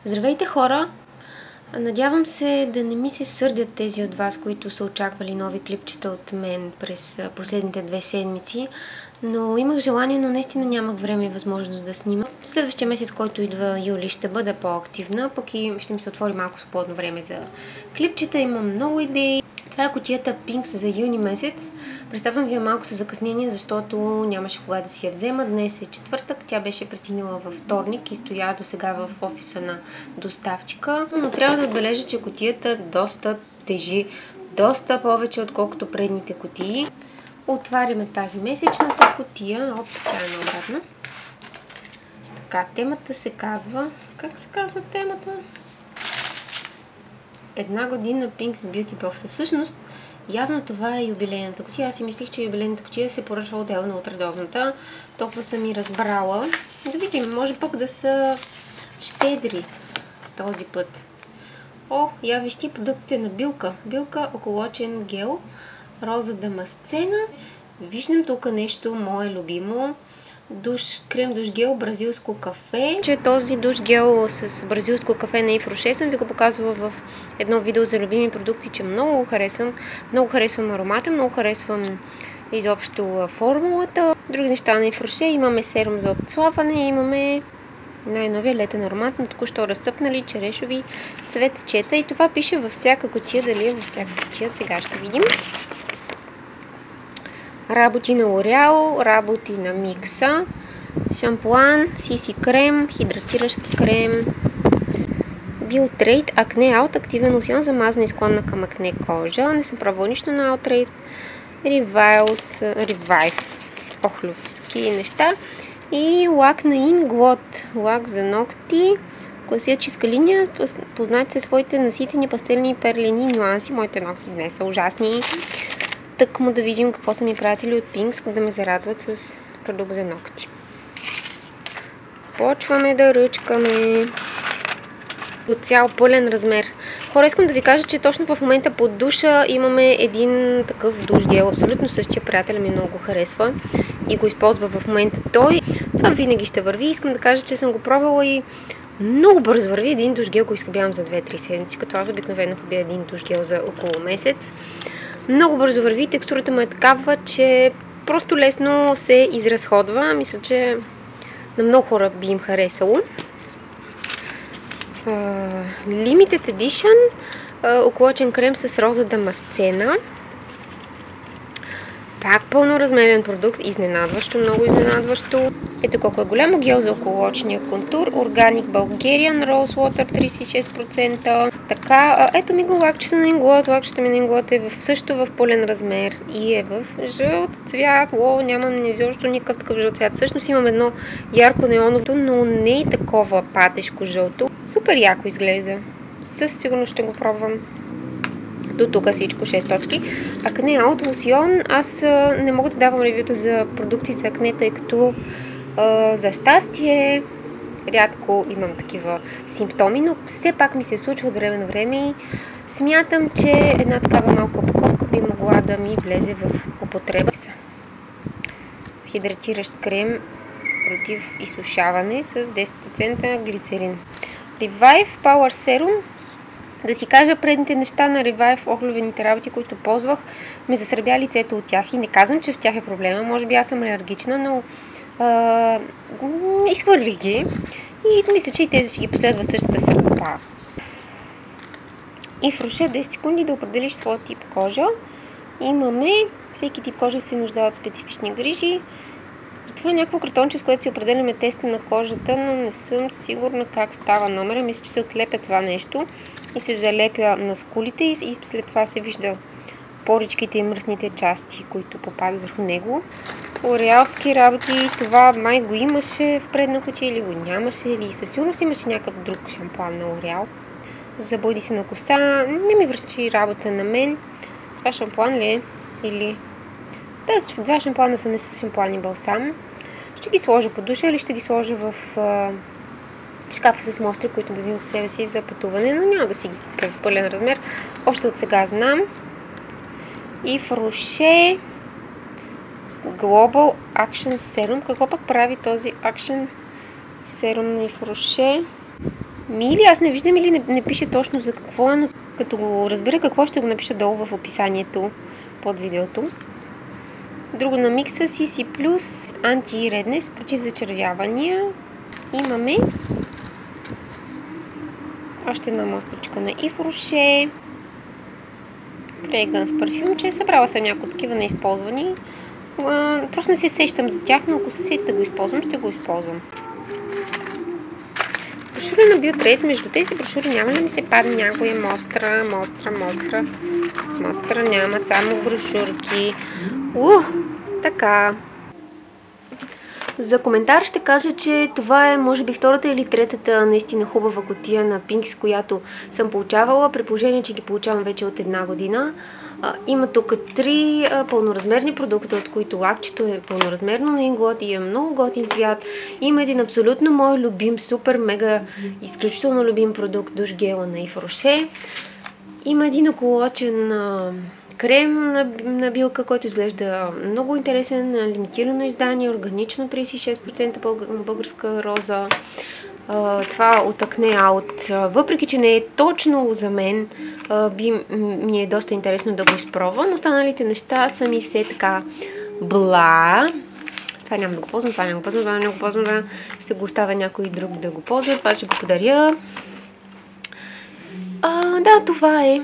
Здравейте, хора! Надявам се да не ми се сърдят тези от вас, които са очаквали нови клипчета от мен през последните 2 седмици, но имах желание, но наистина нямах време и възможност да снимам. Следващия месец, който идва юли, ще бъда по-активна, пък и ще ми се отвори малко свободно време за клипчета. Имам много идеи. Това е кутията Pinks за юни месец. Представям ви малко със закъснение, защото нямаше кога да си я взема. Днес е четвъртък, тя беше пристигнала във вторник и стоя до сега в офиса на доставчика. Но трябва да отбележа, че кутията доста тежи, доста повече отколкото предните кутии. Отваряме тази месечната кутия. Оп, тя е наобратна. Така, темата се казва... Как се казва темата? Една година Pinks Beauty Box. Всъщност, явно това е юбилейната кутия. Аз си мислих, че юбилейната кутия се поръчва отделно от редовната. Толкова съм и разбрала. Да видим, може пък да са щедри този път. О, я вижте продуктите на Билка. Билка околочен гел, роза дамасцена. Виждам тук нещо мое любимо. Крем душ гел бразилско кафе. Този душ гел с бразилско кафе на Yves Rocher съм ви го показвала в едно видео за любими продукти, че много го харесвам. Много харесвам аромата, много харесвам изобщо формулата. Други неща на Yves Rocher. Имаме серум за отслабване, имаме най-новия летен аромат на току-що разцъпнали черешови цветчета. И това пише във всяка кутия. Дали е във всяка кутия? Сега ще видим. Работи на L'Oreal, работи на Микса, шампуан, CC крем, хидратиращ крем, Biotrade Acne Out, активен лосьон за мазна и склонна към акне кожа. Не съм пробвала нищо на Outrade. Revive, охлювски неща. И лак на Inglot, лак за ногти. Класическа линия, познати се своите наситени пастелни перлени нюанси. Моите ногти днес са ужасни. Тъкмо да видим какво са ми приятели от Pinks, как да ме зарадват с продукт за ногти. Почваме да ръчкаме. От цял пълен размер. Хора, искам да ви кажа, че точно в момента под душа имаме един такъв душ гел. Абсолютно същия, приятел ми много го харесва и го използва в момента той. Това винаги ще върви. Искам да кажа, че съм го пробвала и много бързо върви. Един душ гел го изхабявам за 2-3 седмици, като аз обикновено хабя един душ гел за около месец. Много бързо върви, текстурата му е такава, че просто лесно се изразходва. Мисля, че на много хора би им харесало. Limited Edition, околочен крем с роза дамасцена. Пак пълноразмерен продукт, изненадващо, много изненадващо. Ето колко е голямо, гел за околочния контур, Organic Bulgarian Rose Water 36%. Така, ето ми го лакчета на Inglot, лакчета ми на Inglot е също в пълен размер и е в жълт цвят. О, нямам изобщо никакъв такъв жълт цвят. Всъщност имам едно ярко неоново, но не и такова патешко жълто. Супер яко изглежда. Със сигурност ще го пробвам. До тук всичко 6 точки. Акне Out лосьон. Аз не мога да давам ревюта за продукти за акне, тъй като за щастие рядко имам такива симптоми, но все пак ми се случва от време на време и смятам, че една такава малка опаковка би могла да ми влезе в употреба. Хидратиращ крем против изсушаване с 10% глицерин. Revive Power Serum. Да си кажа, предните неща на Revive, охлювените работи, които ползвах, ме засърбя лицето от тях и не казвам, че в тях е проблема. Може би аз съм алергична, но изхвърлих ги и мисля, че и тези ще ги последва същата съдба. Yves Rocher 10 секунди да определиш своя тип кожа. Имаме, всеки тип кожа се нуждае от специфични грижи. И това е някакво картонче, с което си определяме теста на кожата, но не съм сигурна как става номера. Мисля, че се отлепя това нещо и се залепя на скулите и след това се вижда поричките и мръсните части, които попадат върху него. L'Orealски работи, това май го имаше в предна кутия или го нямаше, или със сигурност имаше някакъв друг шампуан на L'Oreal. Забъди се на коса, не ми връщи работа на мен. Това шампуан ли е? Или... Да, два шампуана са, не са шампуан и балсам. Ще ги сложа под душа или ще ги сложа в шкафа с мостри, които да взимам със себе си за пътуване, но няма да си ги купя в пълен размер. Още от сега знам. Yves Rocher Global Action Serum. Какво пък прави този Action Serum на Yves Rocher? Мили, аз не виждам или не пише точно за какво е, но като го разбера какво, ще го напиша долу в описанието под видеото. Друго на микса CC+, анти-реднес, против зачервявания. Имаме още една мостричка на Yves Rocher. Fragrance парфюмче. Събрала съм някои такива неизползвани. Просто не се сещам за тях, но ако се сетя да го използвам, ще го използвам. Брошури на Biotrade. Между тези брошури няма ли ми се падне някоя мостра? Мостра няма, само брошурки. Така. За коментар ще кажа, че това е може би втората или третата наистина хубава кутия на Pinks, която съм получавала, при положение, че ги получавам вече от една година. Има тук 3 пълноразмерни продукта, от които лакчето е пълноразмерно на Inglot и е много готин цвят. Има един абсолютно мой любим, супер, мега, изключително любим продукт, душ гела на Yves Rocher. Има един околочен крем на билка, който изглежда много интересен, лимитирано издание, органично 36% българска роза. Това от Acne Out, въпреки че не е точно за мен, ми е доста интересно да го изпробвам, но останалите неща са ми все така бла. Това няма да го ползвам, това няма да го ползвам, ще го оставя някой друг да го ползва, това ще го подаря. Да, това е.